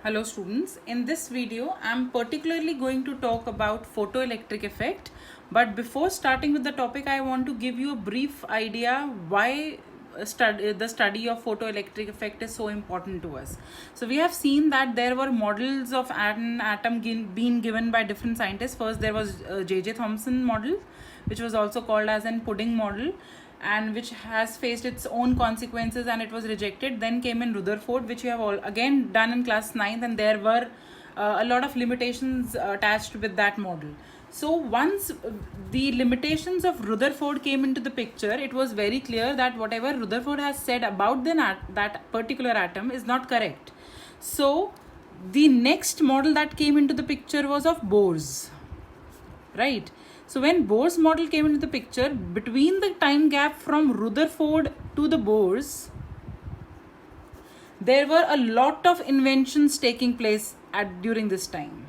Hello students, in this video I am particularly going to talk about photoelectric effect, but before starting with the topic I want to give you a brief idea why the study of photoelectric effect is so important to us. So we have seen that there were models of an atom being given by different scientists. First there was J.J. Thomson model, which was also called as an pudding model, and which has faced its own consequences and it was rejected. Then came in Rutherford, which we have all again done in class 9th, and there were a lot of limitations attached with that model. So once the limitations of Rutherford came into the picture, it was very clear that whatever Rutherford has said about that particular atom is not correct. So the next model that came into the picture was of Bohr's, right? So when Bohr's model came into the picture, between the time gap from Rutherford to the Bohr's, there were a lot of inventions taking place during this time.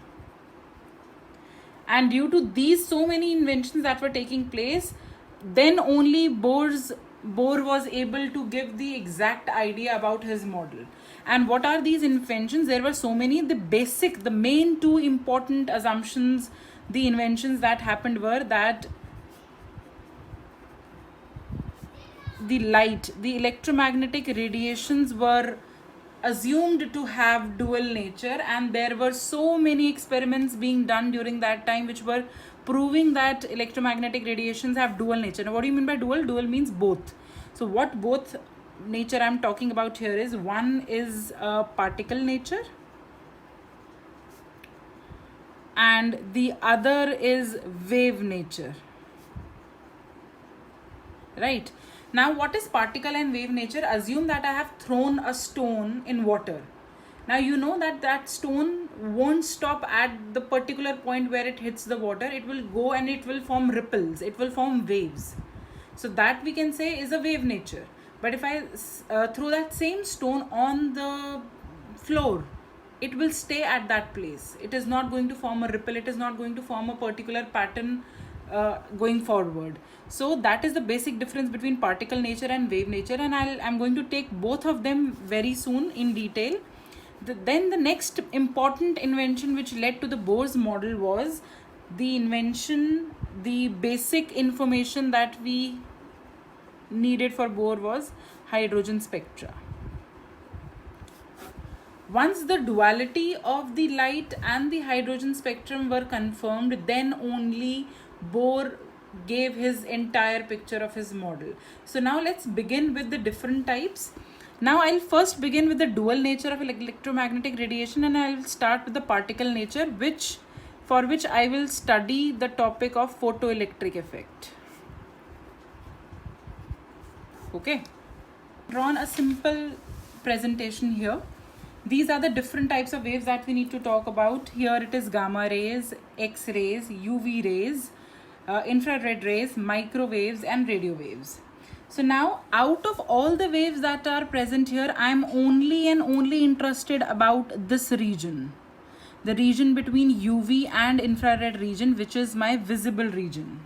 And due to these so many inventions that were taking place, then only Bohr was able to give the exact idea about his model. And what are these inventions? There were so many. The main two important assumptions, the inventions that happened were that the electromagnetic radiations were assumed to have dual nature, and there were so many experiments being done during that time which were proving that electromagnetic radiations have dual nature. Now what do you mean by dual? Dual means both. So what both nature I'm talking about here is, one is particle nature and the other is wave nature, right? Now what is particle and wave nature? Assume that I have thrown a stone in water. Now you know that stone won't stop at the particular point where it hits the water. It will go and it will form ripples, it will form waves. So that we can say is a wave nature. But if I throw that same stone on the floor, it will stay at that place. It is not going to form a ripple, it is not going to form a particular pattern going forward. So that is the basic difference between particle nature and wave nature, and I'm going to take both of them very soon in detail. Then the next important invention which led to the Bohr's model was the basic information that we needed for Bohr was hydrogen spectra. Once the duality of the light and the hydrogen spectrum were confirmed, then only Bohr gave his entire picture of his model. So now let's begin with the different types. Now I'll first begin with the dual nature of electromagnetic radiation, and I'll start with the particle nature, for which I will study the topic of photoelectric effect. Okay, drawn a simple presentation here. These are the different types of waves that we need to talk about. Here it is gamma rays, X-rays, UV rays, infrared rays, microwaves and radio waves. So now out of all the waves that are present here, I am only and only interested about this region. The region between UV and infrared region, which is my visible region.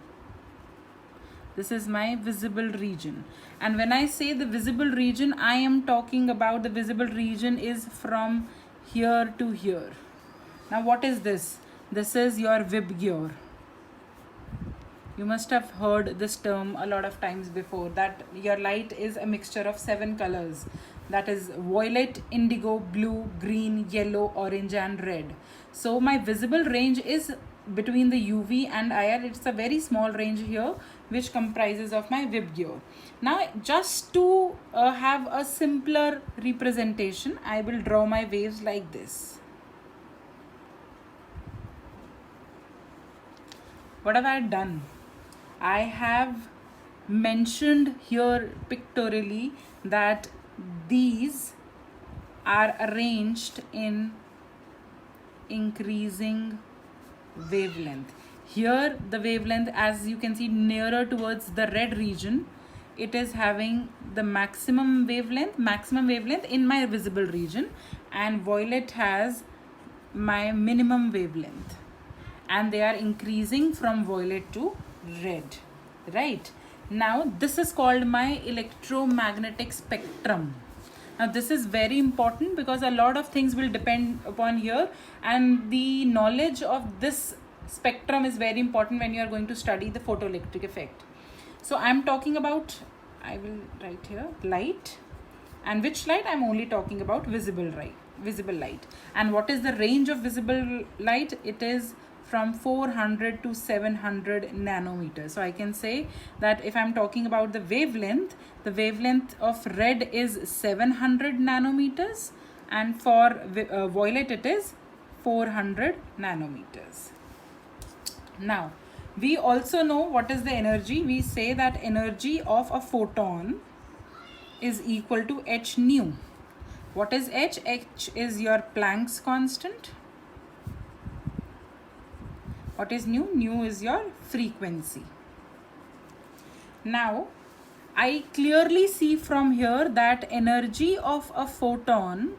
This is my visible region. And when I say the visible region, I am talking about the visible region is from here to here. Now what is this? This is your VIBGYOR. You must have heard this term a lot of times before, that your light is a mixture of 7 colors. That is violet, indigo, blue, green, yellow, orange and red. So my visible range is between the UV and IR. It's a very small range here which comprises of my VIBGYOR. Now just to have a simpler representation, I will draw my waves like this. What have I done? I have mentioned here pictorially that these are arranged in increasing wavelength. Here the wavelength, as you can see nearer towards the red region, it is having the maximum wavelength in my visible region, and violet has my minimum wavelength, and they are increasing from violet to red, right? Now this is called my electromagnetic spectrum. Now this is very important because a lot of things will depend upon here, and the knowledge of this spectrum is very important when you are going to study the photoelectric effect. So I am talking about, I will write here, light. And which light? I am only talking about visible light. And what is the range of visible light? It is from 400 to 700 nanometers. So I can say that if I'm talking about the wavelength of red is 700 nanometers, and for violet it is 400 nanometers. Now, we also know what is the energy. We say that energy of a photon is equal to h nu. What is h? H is your Planck's constant. What is nu? Nu is your frequency. Now, I clearly see from here that energy of a photon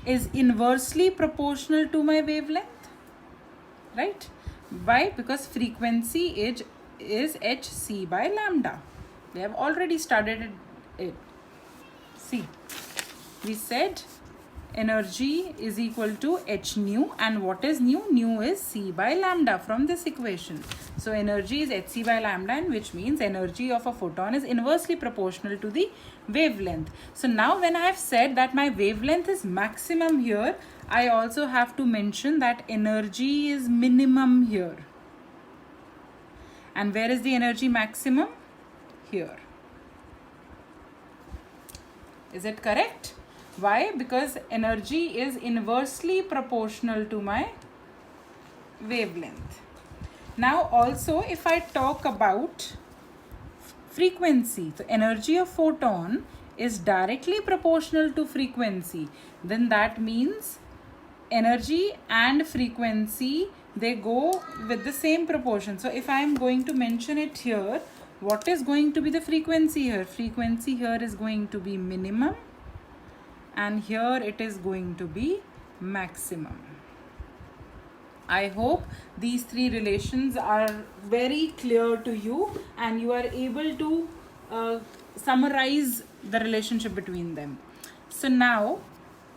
is inversely proportional to my wavelength, right? Why? Because frequency is hc by lambda. We have already studied it. See, we said energy is equal to h nu, and what is nu? Nu is c by lambda from this equation. So energy is hc by lambda, and which means energy of a photon is inversely proportional to the wavelength. So now when I have said that my wavelength is maximum here, I also have to mention that energy is minimum here. And where is the energy maximum? Here. Is it correct? Why? Because energy is inversely proportional to my wavelength. Now also, if I talk about frequency, the energy of photon is directly proportional to frequency, then that means energy and frequency, they go with the same proportion. So if I am going to mention it here, what is going to be the frequency here? Frequency here is going to be minimum, and here it is going to be maximum. I hope these three relations are very clear to you and you are able to summarize the relationship between them. So now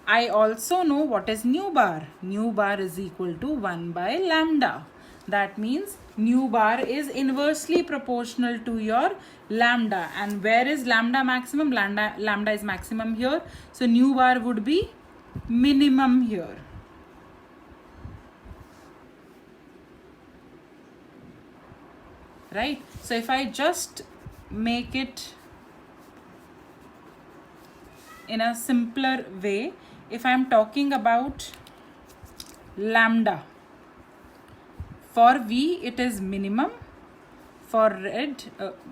I also know what is nu bar. Nu bar is equal to 1 by lambda. That means nu bar is inversely proportional to your lambda. And where is lambda maximum? Lambda is maximum here. So nu bar would be minimum here. Right? So if I just make it in a simpler way, if I am talking about lambda, for V it is minimum, for red,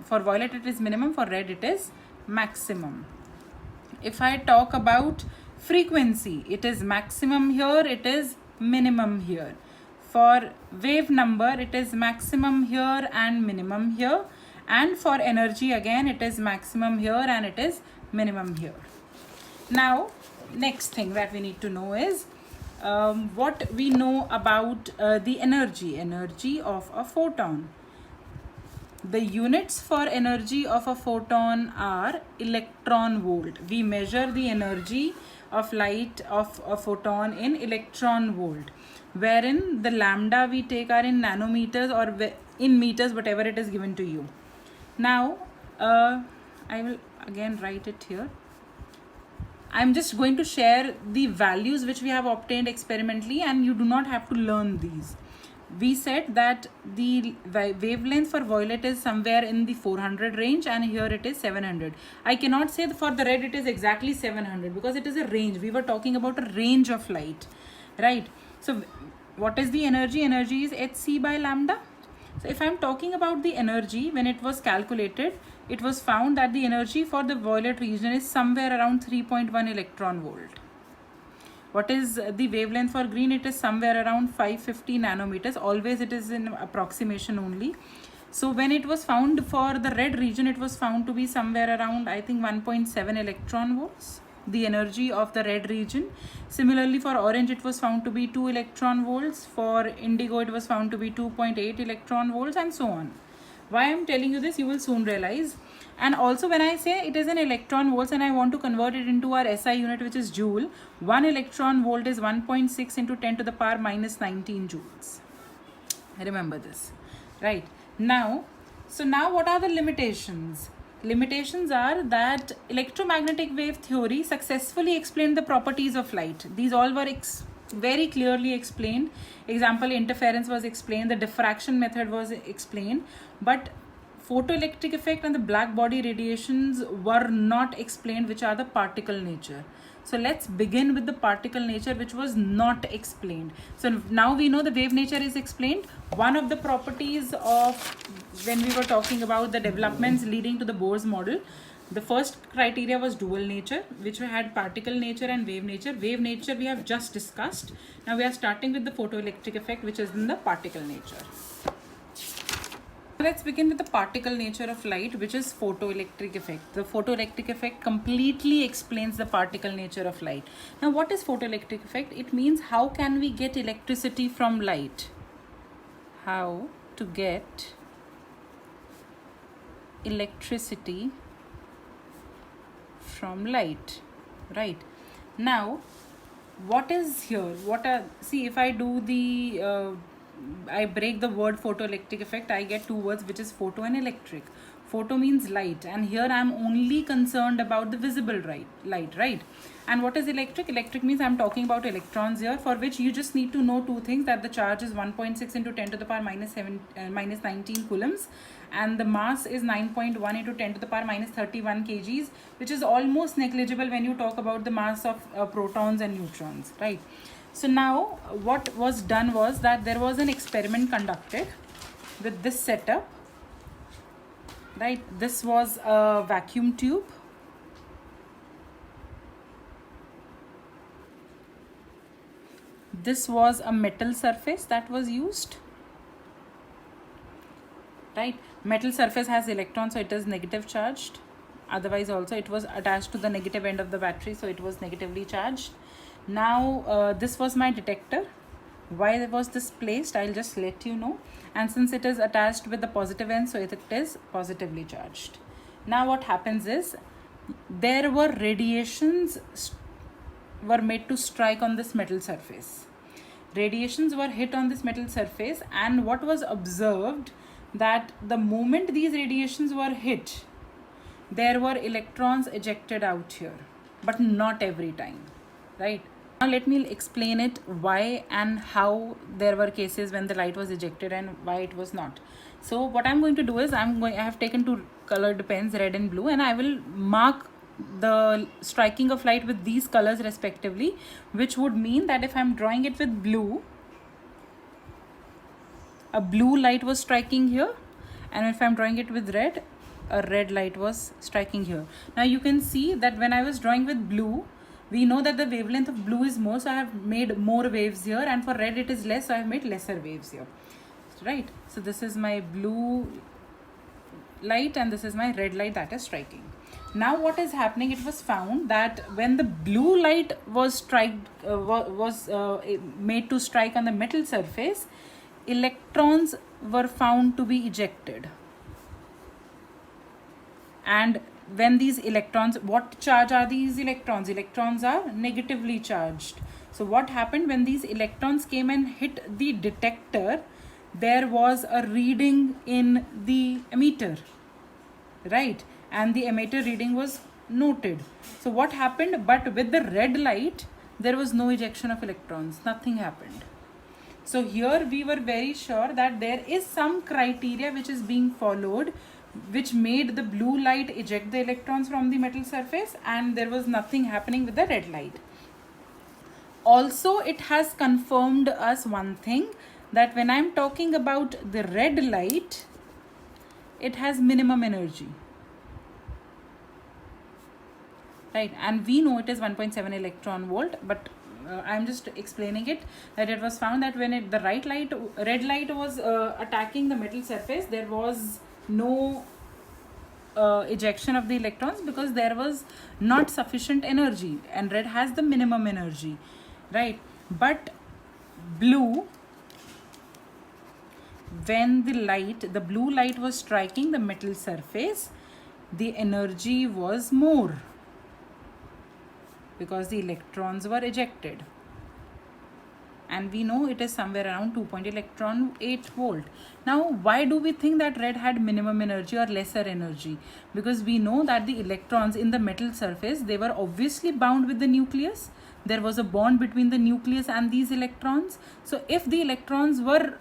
for violet it is minimum, for red it is maximum. If I talk about frequency, it is maximum here, it is minimum here. For wave number, it is maximum here and minimum here. And for energy again, it is maximum here and it is minimum here. Now, next thing that we need to know is what we know about the energy of a photon. The units for energy of a photon are electron volt. We measure the energy of light of a photon in electron volt, wherein the lambda we take are in nanometers or in meters, whatever it is given to you. Now, I will again write it here. I'm just going to share the values which we have obtained experimentally, and you do not have to learn these. We said that the wavelength for violet is somewhere in the 400 range, and here it is 700. I cannot say for the red it is exactly 700 because it is a range. We were talking about a range of light, right? So what is the energy? Energy is hc by lambda. So if I'm talking about the energy, when it was calculated, it was found that the energy for the violet region is somewhere around 3.1 electron volt. What is the wavelength for green? It is somewhere around 550 nanometers. Always it is in approximation only. So when it was found for the red region, it was found to be somewhere around, I think, 1.7 electron volts, the energy of the red region. Similarly, for orange, it was found to be 2 electron volts. For indigo, it was found to be 2.8 electron volts, and so on. Why I'm telling you this, you will soon realize. And also when I say it is an electron volts and I want to convert it into our SI unit, which is joule, 1 electron volt is 1.6 into 10 to the power minus 19 joules. Remember this, right? Now, so now what are the limitations? Limitations are that electromagnetic wave theory successfully explained the properties of light. These all were very clearly explained. Example, interference was explained, the diffraction method was explained, but photoelectric effect and the black body radiations were not explained, which are the particle nature. So let's begin with the particle nature, which was not explained. So now we know the wave nature is explained. One of the properties of, when we were talking about the developments leading to the Bohr's model, the first criteria was dual nature, which we had particle nature and wave nature. Wave nature we have just discussed. Now we are starting with the photoelectric effect, which is in the particle nature. Let's begin with the particle nature of light, which is photoelectric effect. The photoelectric effect completely explains the particle nature of light. Now, what is photoelectric effect? It means how can we get electricity from light? How to get electricity from light, right? Now, what is here? See, if I do the I break the word photoelectric effect, I get two words, which is photo and electric. Photo means light, and here I am only concerned about the visible light, right? And what is electric? Electric means I am talking about electrons here, for which you just need to know two things, that the charge is 1.6 into 10 to the power minus 19 coulombs, and the mass is 9.1 into 10 to the power minus 31 kgs, which is almost negligible when you talk about the mass of protons and neutrons, right? So now what was done was that there was an experiment conducted with this setup, right? This was a vacuum tube. This was a metal surface that was used, right? Metal surface has electrons, so it is negative charged. Otherwise also it was attached to the negative end of the battery, so it was negatively charged. Now this was my detector. Why was this placed? I'll just let you know. And since it is attached with the positive end, so it is positively charged. Now what happens is, there were radiations were made to strike on this metal surface. Radiations were hit on this metal surface, and what was observed, that the moment these radiations were hit, there were electrons ejected out here, but not every time, right? Now let me explain it, why and how there were cases when the light was ejected and why it was not. So what I'm going to do is, I have taken two colored pens, red and blue, and I will mark the striking of light with these colors respectively, which would mean that if I'm drawing it with blue, a blue light was striking here, and if I'm drawing it with red, a red light was striking here. Now you can see that when I was drawing with blue, we know that the wavelength of blue is more, so I have made more waves here, and for red it is less, so I have made lesser waves here, right? So this is my blue light and this is my red light that is striking. Now what is happening, it was found that when the blue light was made to strike on the metal surface, electrons were found to be ejected. And when these electrons, what charge are these electrons? Electrons are negatively charged. So what happened, when these electrons came and hit the detector, there was a reading in the emitter, right? And the emitter reading was noted. So what happened, but with the red light, there was no ejection of electrons, nothing happened. So here we were very sure that there is some criteria which is being followed, which made the blue light eject the electrons from the metal surface, and there was nothing happening with the red light. Also, it has confirmed us one thing, that when I'm talking about the red light, it has minimum energy, right? And we know it is 1.7 electron volt, but I'm just explaining it, that it was found that when the red light was attacking the metal surface, there was no ejection of the electrons, because there was not sufficient energy, and red has the minimum energy, right? But blue when the blue light was striking the metal surface, the energy was more because the electrons were ejected. And we know it is somewhere around 2.8 volt. Now, why do we think that red had minimum energy or lesser energy? Because we know that the electrons in the metal surface, they were obviously bound with the nucleus. There was a bond between the nucleus and these electrons. So if the electrons were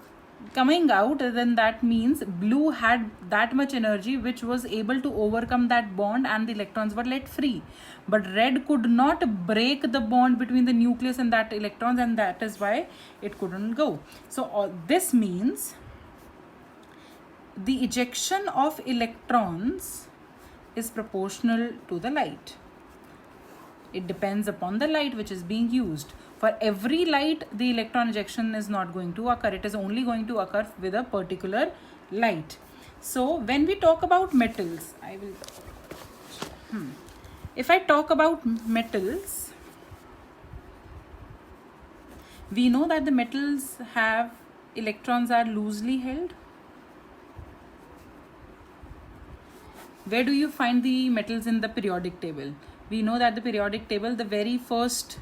coming out, then that means blue had that much energy which was able to overcome that bond and the electrons were let free. But red could not break the bond between the nucleus and that electrons, and that is why it couldn't go. So this means the ejection of electrons is proportional to the light. It depends upon the light which is being used. For every light, the electron ejection is not going to occur. It is only going to occur with a particular light. So when we talk about metals, if I talk about metals, we know that the metals have electrons are loosely held. Where do you find the metals in the periodic table? We know that the periodic table, the very first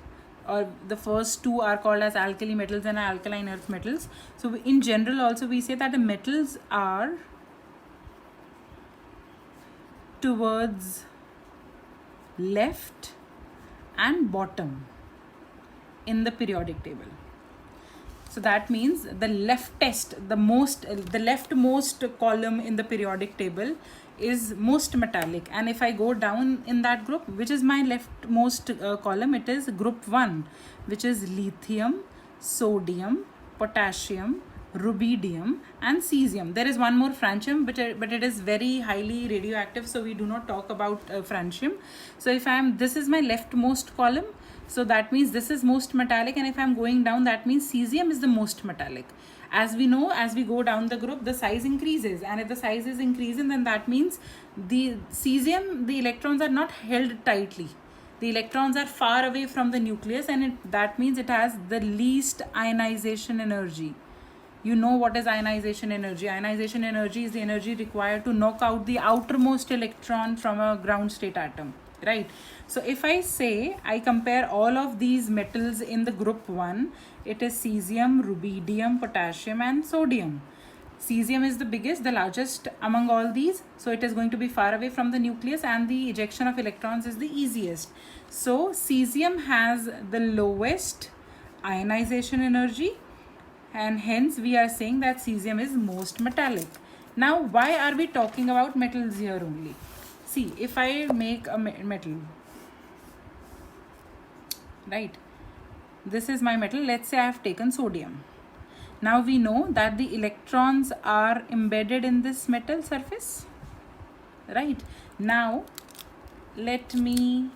or the first two are called as alkali metals and alkaline earth metals. So in general also we say that the metals are towards left and bottom in the periodic table. So that means the leftmost column in the periodic table is most metallic, and if I go down in that group, which is my leftmost column, it is group 1, which is lithium, sodium, potassium, rubidium and cesium. There is one more francium, but it is very highly radioactive, so we do not talk about francium. So if this is my leftmost column, so that means this is most metallic, and if I'm going down, that means cesium is the most metallic. As we know, as we go down the group, the size increases, and if the size is increasing, then that means the cesium, the electrons are not held tightly. The electrons are far away from the nucleus, and that means it has the least ionization energy. You know what is ionization energy? Ionization energy is the energy required to knock out the outermost electron from a ground state atom, right? So if I compare all of these metals in the group 1, it is cesium, rubidium, potassium and sodium. Cesium is the biggest, the largest among all these, so it is going to be far away from the nucleus, and the ejection of electrons is the easiest. So cesium has the lowest ionization energy, and hence we are saying that cesium is most metallic. Now why are we talking about metals here only? See, if I make a metal, right, this is my metal, let's say I have taken sodium. Now we know that the electrons are embedded in this metal surface, right? Now let me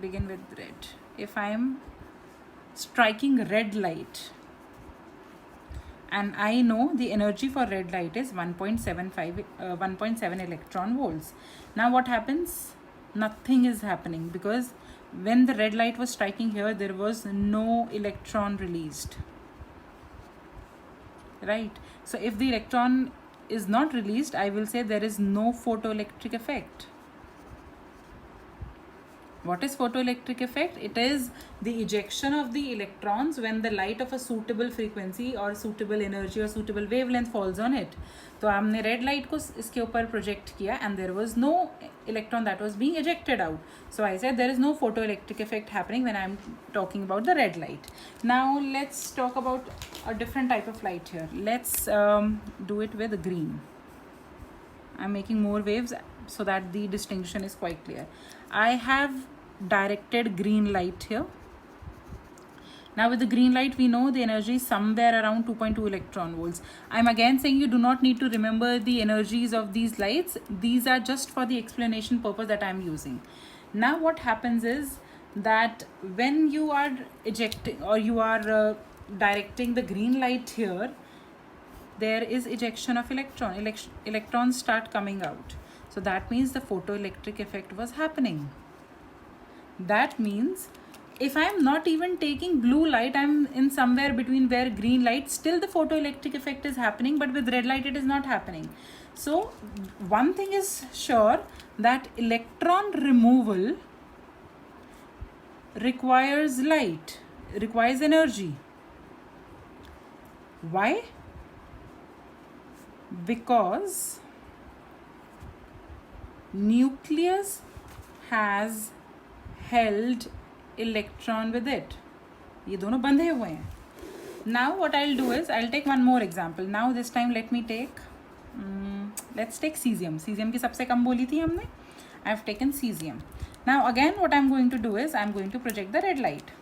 begin with red. If I am striking red light, and I know the energy for red light is 1.7 electron volts. Now what happens? Nothing is happening, because when the red light was striking here, there was no electron released, right? So if the electron is not released, I will say there is no photoelectric effect. What is photoelectric effect? It is the ejection of the electrons when the light of a suitable frequency or suitable energy or suitable wavelength falls on it. तो हमने red light को इसके ऊपर project किया, and there was no electron that was being ejected out. So I said there is no photoelectric effect happening when I am talking about the red light. Now let's talk about a different type of light here. Let's do it with green. I'm making more waves so that the distinction is quite clear. I have directed green light here. Now with the green light, we know the energy is somewhere around 2.2 electron volts. I'm again saying you do not need to remember the energies of these lights. These are just for the explanation purpose that I'm using. Now what happens is that when you are ejecting or you are directing the green light here, there is ejection of electrons start coming out. So that means the photoelectric effect was happening. That means if I am not even taking blue light, I am in somewhere between where green light, still the photoelectric effect is happening, but with red light it is not happening. So one thing is sure, that electron removal requires light, requires energy. Why? Because nucleus has held electron with it. ये दोनों बंधे हुए हैं. Now what I'll do is I'll take one more example. Now this time let me take let's take cesium. Cesium की सबसे कम बोली थी हमने. I've taken cesium. Now again what I'm going to do is I'm going to project the red light.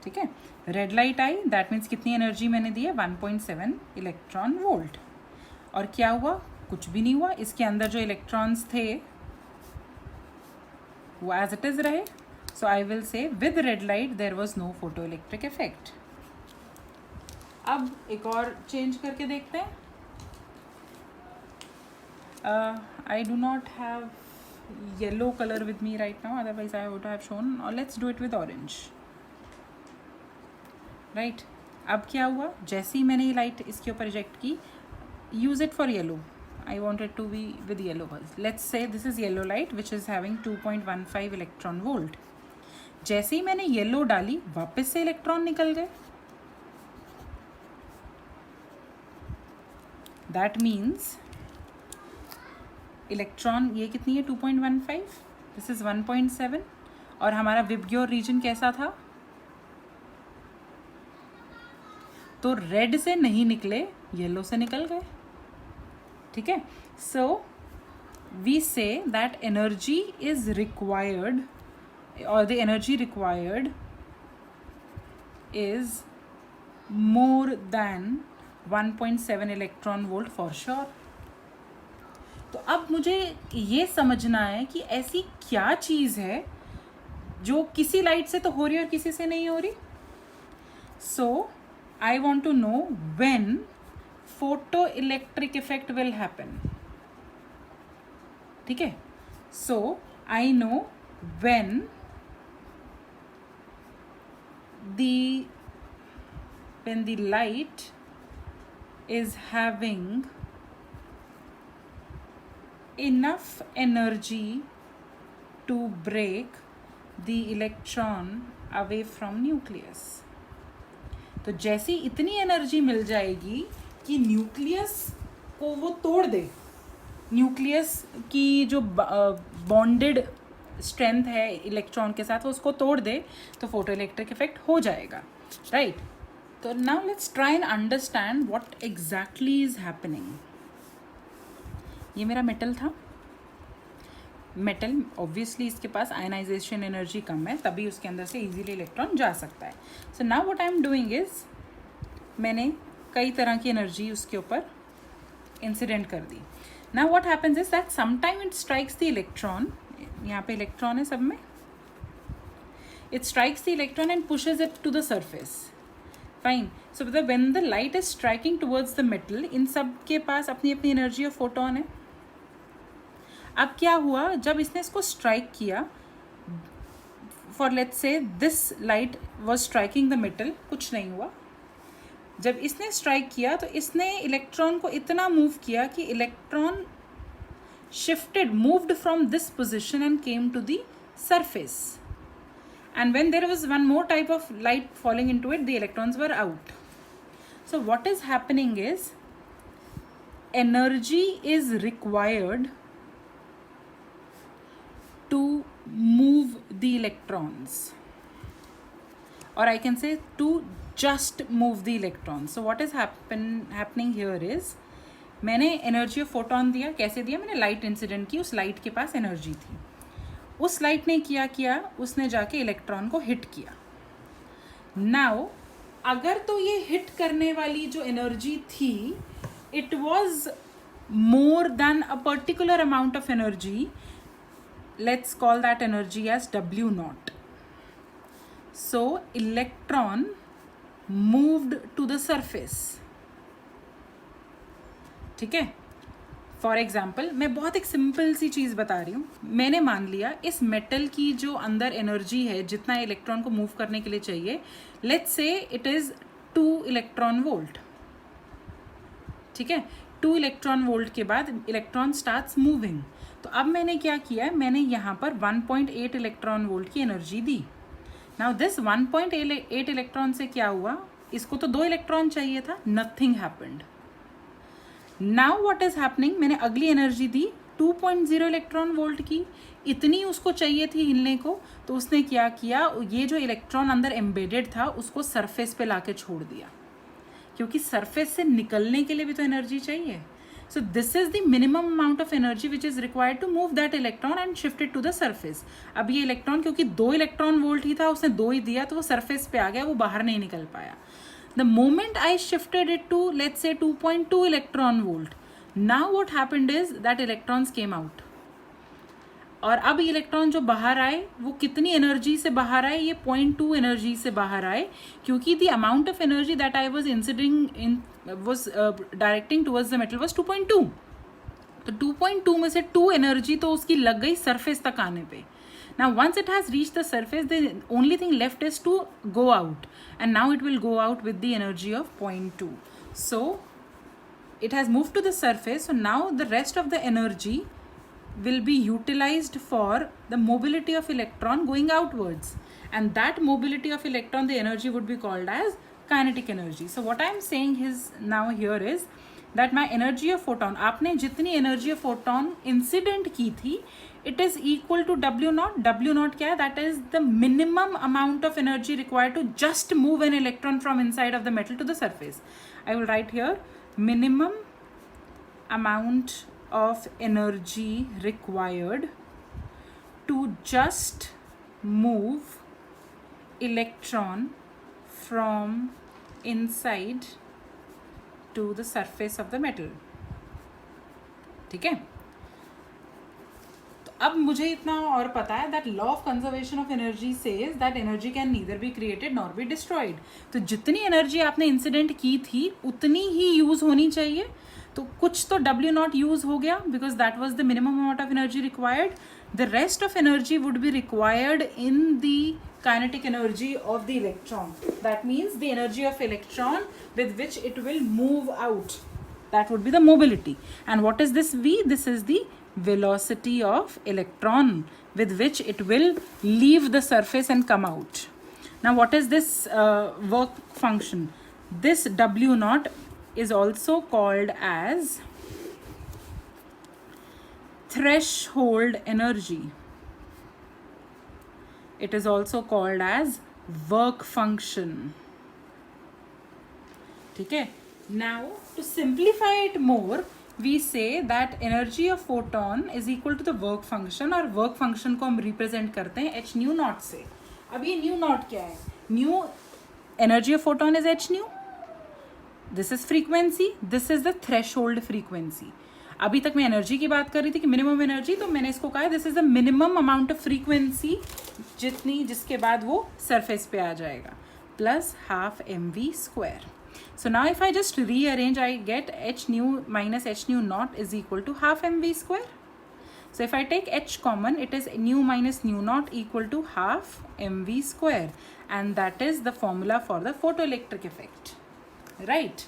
ठीक है, red light I, that means कितनी energy मैंने दी है 1.7 इलेक्ट्रॉन वोल्ट. और क्या हुआ? कुछ भी नहीं हुआ. इसके अंदर जो इलेक्ट्रॉन्स थे वो एज इट इज रहे. So I will say with red light there was no photo electric effect. अब एक और चेंज करके देखते हैं. I do not have yellow colour with me right now, otherwise I would have shown. और let's do it with orange. Right, अब क्या हुआ? जैसे ही मैंने ये लाइट इसके ऊपर रिजेक्ट की, use it for yellow. I want it to be with yellow first. Let's say this is yellow light which is having 2.15 electron volt. जैसे ही मैंने येलो डाली, वापस से इलेक्ट्रॉन निकल गए. दैट मीन्स इलेक्ट्रॉन, ये कितनी है 2.15, दिस इज 1.7. और हमारा विबग्योर रीजन कैसा था? तो रेड से नहीं निकले, येलो से निकल गए. ठीक है. So we say that energy is required, और the energy required is more than 1.7 electron volt for sure. तो अब मुझे ये समझना है कि ऐसी क्या चीज़ है जो किसी लाइट से तो हो रही है और किसी से नहीं हो रही. सो I want to know when photoelectric effect will happen. ठीक है. So I know when the light is having enough energy to break the electron away from nucleus. तो जैसी इतनी एनर्जी मिल जाएगी कि न्यूक्लियस को वो तोड़ दे, न्यूक्लियस की जो बॉन्डेड स्ट्रेंथ है इलेक्ट्रॉन के साथ वो उसको तोड़ दे, तो फोटो इलेक्ट्रिक इफेक्ट हो जाएगा. राइट. तो now let's try and understand what exactly is happening. ये मेरा मेटल था. मेटल ऑब्वियसली इसके पास आयनाइजेशन एनर्जी कम है, तभी उसके अंदर से इजीली इलेक्ट्रॉन जा सकता है. So now what I am doing is, मैंने कई तरह की एनर्जी उसके ऊपर इंसिडेंट कर दी. Now what happens is that sometime it strikes the electron. यहाँ पे इलेक्ट्रॉन है सब में. It strikes the electron and pushes it to the surface. Fine. So मतलब when the light is striking towards the metal, इन सब के पास अपनी अपनी एनर्जी ऑफ फोटोन है. अब क्या हुआ? जब इसने इसको स्ट्राइक किया, for let's say this light was striking the metal, कुछ नहीं हुआ. जब इसने स्ट्राइक किया तो इसने इलेक्ट्रॉन को इतना मूव किया कि electron shifted, moved from this position and came to the surface. And when there was one more type of light falling into it, the electrons were out. So what is happening is energy is required to move the electrons, or I can say to just move the electrons. So what is happening here is, मैंने energy of photon दिया. कैसे दिया? मैंने light incident की, उस light के पास energy थी. उस लाइट ने किया उसने जाके इलेक्ट्रॉन को हिट किया. नाउ अगर तो ये हिट करने वाली जो एनर्जी थी, it was more than a particular amount of energy, let's call that energy as W naught. So electron moved to the surface. ठीक है. फॉर एग्जाम्पल मैं बहुत एक सिंपल सी चीज़ बता रही हूँ. मैंने मान लिया इस मेटल की जो अंदर एनर्जी है जितना इलेक्ट्रॉन को मूव करने के लिए चाहिए, let's say it is 2 electron volt. ठीक है, 2 इलेक्ट्रॉन वोल्ट के बाद इलेक्ट्रॉन स्टार्ट्स मूविंग. तो अब मैंने क्या किया, मैंने यहाँ पर 1.8 इलेक्ट्रॉन वोल्ट की energy the. Now this 1.8 electron से क्या हुआ, इसको तो 2 इलेक्ट्रॉन चाहिए था, nothing happened. Now what is happening, मैंने अगली एनर्जी दी 2.0 इलेक्ट्रॉन वोल्ट की, इतनी उसको चाहिए थी हिलने को. तो उसने क्या किया, ये जो इलेक्ट्रॉन अंदर एम्बेडेड था उसको सरफेस पे लाके छोड़ दिया, क्योंकि सरफेस से निकलने के लिए भी तो एनर्जी चाहिए. So this is the minimum amount of energy which is required to move that electron and shift it to the surface. अब ये इलेक्ट्रॉन क्योंकि 2 इलेक्ट्रॉन वोल्ट ही था, उसने 2 ही दिया, तो वो सरफेस पे आ गया, वो बाहर नहीं निकल पाया. The moment I shifted it to, let's say, 2.2 electron volt, now what happened is that electrons came out. और अब इलेक्ट्रॉन जो बाहर आए वो कितनी एनर्जी से बाहर आए, ये 0.2 एनर्जी से बाहर आए, क्योंकि the amount of energy that I was inciding in was directing towards the metal was 2.2. तो 2.2 में से 2 एनर्जी तो उसकी लग गई सरफेस तक आने पे. Now once it has reached the surface, the only thing left is to go out, and now it will go out with the energy of 0.2. So it has moved to the surface, so now the rest of the energy will be utilized for the mobility of electron going outwards, and that mobility of electron, the energy would be called as kinetic energy. So what I am saying is now here is that my energy of photon, आपने जितनी energy of photon incident की थी, it is equal to W naught. W naught क्या है, that is the minimum amount of energy required to just move an electron from inside of the metal to the surface. I will write here minimum amount of energy required to just move electron from inside to the surface of the metal. ठीक है, तो अब मुझे इतना और पता है that law of conservation of energy says that energy can neither be created nor be destroyed. तो जितनी एनर्जी आपने इंसिडेंट की थी उतनी ही यूज होनी चाहिए. तो कुछ तो W naught यूज हो गया because that was the minimum amount of energy required. The rest of energy would be required in the kinetic energy of the electron. That means the energy of electron with which it will move out. That would be the mobility. And what is this V? This is the velocity of electron with which it will leave the surface and come out. Now what is this work function? This W naught is also called as threshold energy. It is also called as work function. ठीक है, now to simplify it more, we say that energy of photon is equal to the work function, और work function को हम represent करते हैं h nu naught से. अब ये nu naught क्या है? Nu energy of photon is h nu. This is frequency. This is the threshold frequency. अभी तक मैं एनर्जी की बात कर रही थी कि मिनिमम एनर्जी, तो मैंने इसको कहा this is the minimum amount of frequency जिसके बाद वो सरफेस पे आ जाएगा, plus half mv². So now if I just rearrange, I get h nu minus h nu naught is equal to half mv². So if I take h common, it is nu minus nu naught equal to half mv², and that is the formula for the photoelectric effect, right?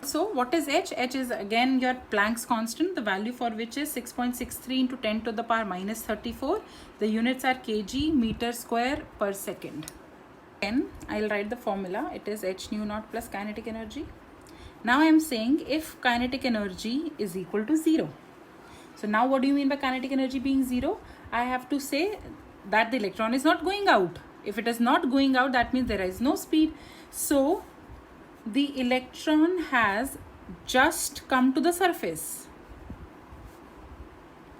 So what is h? H is again your Planck's constant, the value for which is 6.63 into 10 to the power minus 34. The units are kg meter square per second. Then I'll write the formula. It is h nu naught plus kinetic energy. Now I am saying if kinetic energy is equal to 0. So now what do you mean by kinetic energy being 0? I have to say that the electron is not going out. If it is not going out, that means there is no speed. So the electron has just come to the surface,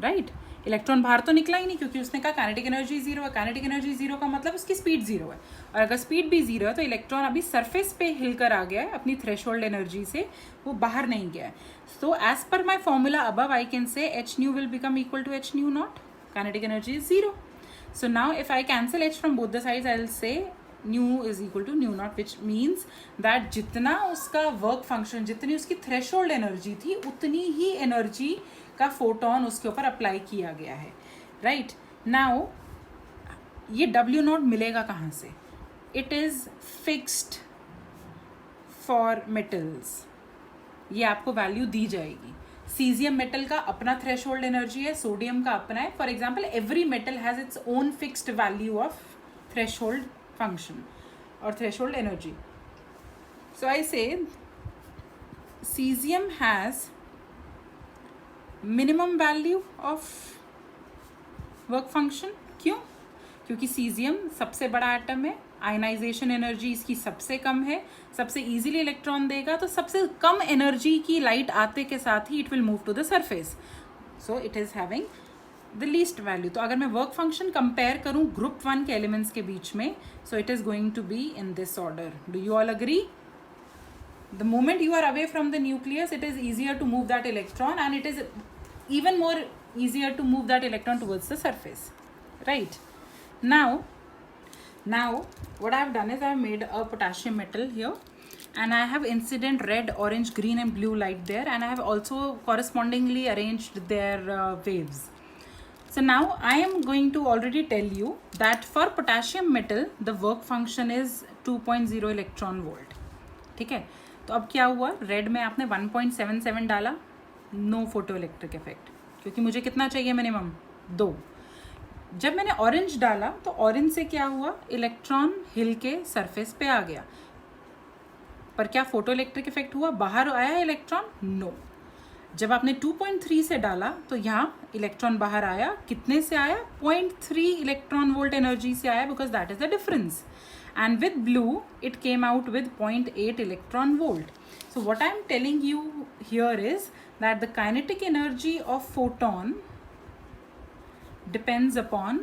right? Electron बाहर तो निकला ही नहीं, क्योंकि उसने कहा kinetic energy 0 है. Kinetic energy 0 का मतलब उसकी स्पीड 0 है, और अगर स्पीड भी 0 है तो इलेक्ट्रॉन अभी सरफेस पे हिलकर आ गया है अपनी थ्रेशोल्ड एनर्जी से, वो बाहर नहीं गया है. So as per my formula above I can say h nu will become equal to h nu naught. Kinetic energy is 0. So now if I cancel h from both the sides, I will say nu is equal to nu naught, which means that जितना उसका work function, जितनी उसकी threshold energy थी, उतनी ही energy का photon उसके ऊपर apply किया गया है. राइट नाउ ये W नॉट मिलेगा कहाँ से? It is fixed for metals. ये आपको वैल्यू दी जाएगी. सीजियम मेटल का अपना थ्रेशोल्ड एनर्जी है, सोडियम का अपना है. For example every metal has its own fixed value of threshold function और थ्रेशोल्ड एनर्जी. सो आई से caesium has minimum value of work function. क्यों? क्योंकि सीजियम सबसे बड़ा एटम है, आयनाइजेशन एनर्जी इसकी सबसे कम है, सबसे इजीली इलेक्ट्रॉन देगा, तो सबसे कम एनर्जी की लाइट आते के साथ ही it will move to the surface. So it is having the least value. तो अगर मैं वर्क फंक्शन कंपेयर करूँ ग्रुप 1 के एलिमेंट्स के बीच में, so it is going to be in this order. Do you all agree? The moment you are away from the nucleus, it is easier to move that electron, and it is even more easier to move that electron towards the surface. Right? Now what I have done is I have made a potassium metal here, and I have incident red, orange, green and blue light there, and I have also correspondingly arranged their waves. So now I am going to already tell you that for potassium metal the work function is 2.0 electron volt. ठीक है, तो अब क्या हुआ, red में आपने 1.77 डाला, no photo electric effect, क्योंकि मुझे कितना चाहिए मिनिमम 2. जब मैंने ऑरेंज डाला तो ऑरेंज से क्या हुआ, इलेक्ट्रॉन हिल के सरफेस पे आ गया, पर क्या फोटो इलेक्ट्रिक इफेक्ट हुआ, बाहर आया इलेक्ट्रॉन? नो. जब आपने 2.3 से डाला तो यहाँ इलेक्ट्रॉन बाहर आया, कितने से आया? 0.3 इलेक्ट्रॉन वोल्ट एनर्जी से आया, because that is the difference. And with blue it came out with 0.8 electron volt. So what I am telling you here is that the kinetic energy of photon depends upon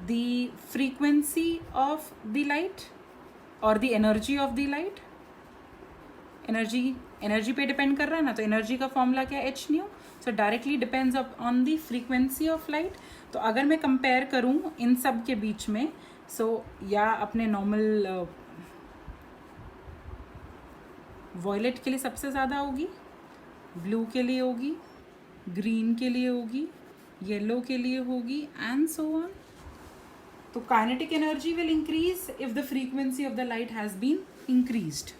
the frequency of the light or the energy of the light. energy पे depend कर रहा है ना, तो energy का formula क्या है? h nu. So directly depends on the frequency of light. तो अगर मैं compare करूँ इन सब के बीच में, या अपने नॉर्मल वॉयलेट के लिए सबसे ज़्यादा होगी, ब्लू के लिए होगी, ग्रीन के लिए होगी, येलो के लिए होगी, एंड सो ऑन. तो kinetic energy will increase if the frequency of the light has been increased.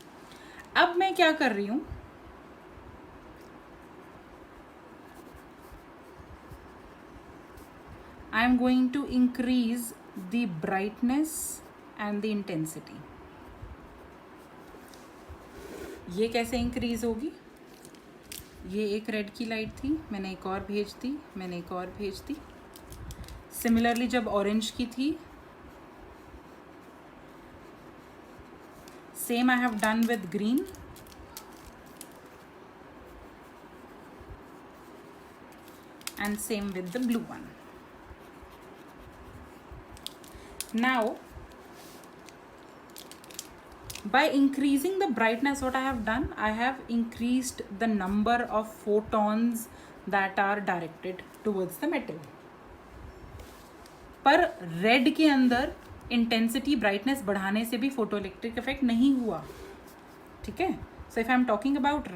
अब मैं क्या कर रही हूँ, I am going to increase the brightness and the intensity. ये कैसे इंक्रीज होगी? ये एक रेड की लाइट थी, मैंने एक और भेज दी, मैंने एक और भेज दी. सिमिलरली जब ऑरेंज की थी, same I have done with green. And same with the blue one. Now by increasing the brightness, what I have done, I have increased the number of photons that are directed towards the metal. पर red के अंदर intensity brightness बढ़ाने से भी photo electric effect नहीं हुआ. ठीक है, so if I am talking about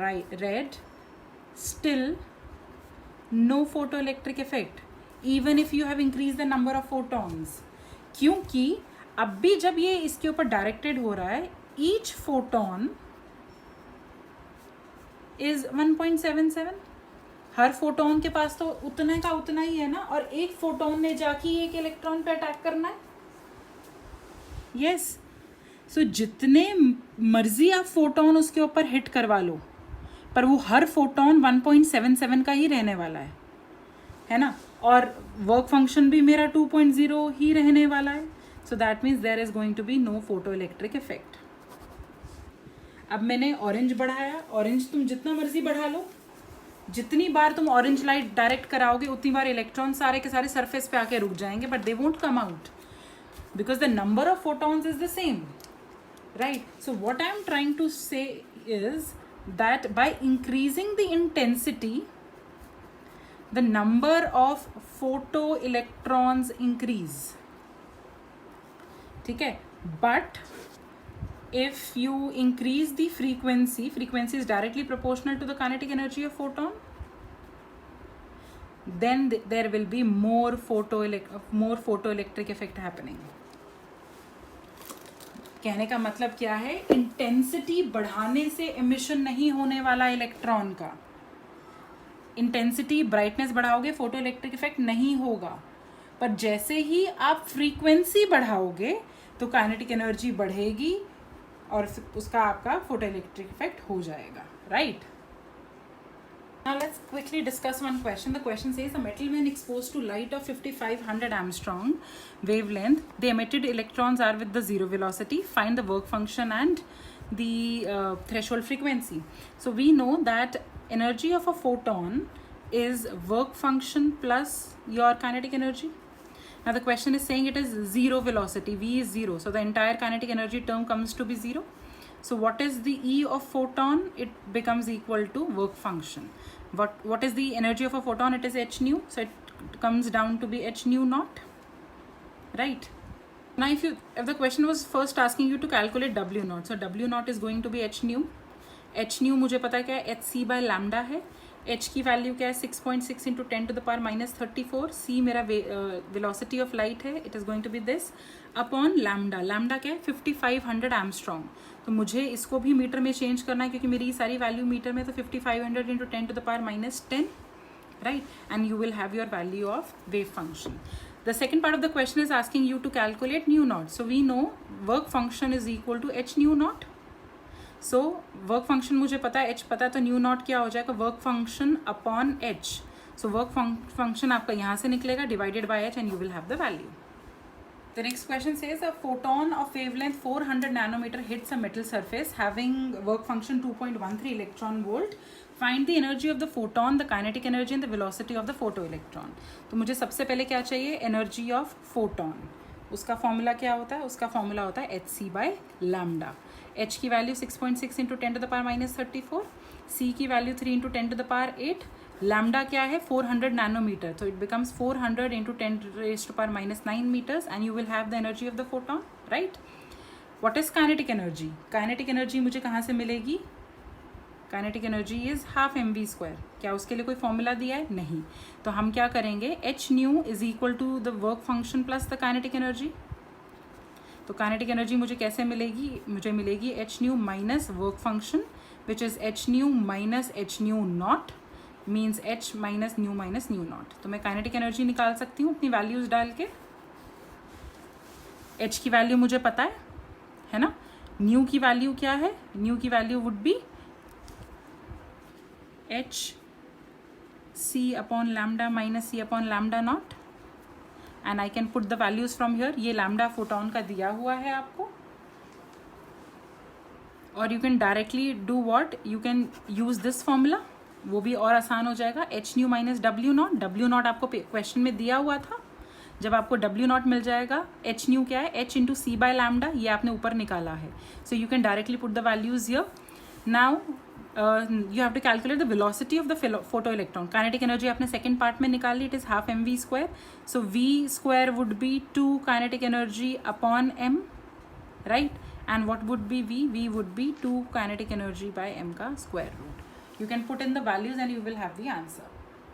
red, still no photo electric effect even if you have increase the number of photons. क्योंकि अब भी जब ये इसके ऊपर डायरेक्टेड हो रहा है, each photon is 1.77. Her photon के पास तो उतने का उतना ही है ना, और एक फोटोन ने जाके एक इलेक्ट्रॉन पे अटैक करना है. यस, सो जितने मर्जी आप फोटोन उसके ऊपर हिट करवा लो, पर वो हर फोटोन 1.77 का ही रहने वाला है ना, और वर्क फंक्शन भी मेरा 2.0 ही रहने वाला है. So that means there is going to be no photo electric effect. अब मैंने ऑरेंज बढ़ाया, ऑरेंज तुम जितना मर्जी बढ़ा लो, जितनी बार तुम ऑरेंज लाइट डायरेक्ट कराओगे उतनी बार इलेक्ट्रॉन सारे के सारे सरफेस पे आके रुक जाएंगे, but they won't come out because the number of photons is the same. Right, so what I am trying to say is that by increasing the intensity the number of photoelectrons increase. ठीक है, but if you increase the frequency is directly proportional to the kinetic energy of photon, then there will be more photoelectric effect happening. कहने का मतलब क्या है, intensity बढ़ाने से emission नहीं होने वाला इलेक्ट्रॉन का. इंटेंसिटी ब्राइटनेस बढ़ाओगे फोटो इलेक्ट्रिक इफेक्ट नहीं होगा, पर जैसे ही आप फ्रीक्वेंसी बढ़ाओगे तो काइनेटिक एनर्जी बढ़ेगी और उसका आपका फोटो इलेक्ट्रिक इफेक्ट हो जाएगा, right? Now let's quickly discuss one question. The question says a metal when exposed to light of 5500 Armstrong wavelength, the emitted electrons are with the zero velocity. Find the work function and the threshold frequency. So we know that energy of a photon is work function plus your kinetic energy. Now the question is saying it is zero velocity, v is 0, so the entire kinetic energy term comes to be 0. So what is the E of photon? It becomes equal to work function. What is the energy of a photon? It is h nu, so it comes down to be h nu naught, right? Now if the question was first asking you to calculate W naught, so W naught is going to be h nu. h nu मुझे पता है क्या है, hc by lambda है. h की value क्या है, 6.6 into 10 to the power minus 34. c मेरा velocity of light है, it is going to be this upon lambda. lambda क्या है, 5500 Armstrong. तो मुझे इसको भी मीटर में चेंज करना है क्योंकि मेरी सारी वैल्यू मीटर में, तो 5500 into 10 to the power minus 10, right? And you will have your value of wave function. The second part of the question is asking you to calculate nu naught. So we know work function is equal to h nu naught. So work function मुझे पता है, h पता है, तो new not क्या हो जाएगा, work function upon h. So work function आपका यहाँ से निकलेगा divided by h and you will have the value. The next question says a photon of wavelength 400 nanometer hits a metal surface having work function 2.13 electron volt. Find the energy of the photon, the kinetic energy and the velocity of the photoelectron. तो मुझे सबसे पहले क्या चाहिए, energy of photon. उसका formula क्या होता है, उसका फॉर्मूला होता है hc by lambda. h की value 6.6 into 10 to the power minus 34, c की value 3 into 10 to the power 8, lambda क्या है 400 नैनोमीटर, तो it becomes 400 into 10 raised to power minus 9 meters and you will have the energy of the photon, right? What is kinetic energy? Kinetic energy मुझे कहाँ से मिलेगी? Kinetic energy is half mv square. क्या उसके लिए कोई formula दिया है? नहीं. तो हम क्या करेंगे, h nu is equal to the work function plus the kinetic energy. तो kinetic energy मुझे कैसे मिलेगी, मुझे मिलेगी h nu minus work function which is h nu minus h nu naught means h minus nu naught. तो मैं kinetic energy निकाल सकती हूँ अपनी वैल्यूज डाल के. h की वैल्यू मुझे पता है ना. न्यू की वैल्यू क्या है, न्यू की value would be h c upon lambda minus c upon lambda naught and I can put the values from here. ये lambda photon का दिया हुआ है आपको, और you can directly do what, you can use this formula, वो भी और आसान हो जाएगा. h nu minus w naught, w naught आपको क्वेश्चन में दिया हुआ था. जब आपको w naught मिल जाएगा, h nu क्या है, h into c by lambda, ये आपने ऊपर निकाला है. So you can directly put the values here. Now you have to calculate the velocity of the photoelectron. Kinetic energy आपने second part में निकाली, it is half mv square. So v square would be 2 kinetic energy upon m, right? And what would be v? v would be 2 kinetic energy by m का square root. You can put in the values and you will have the answer.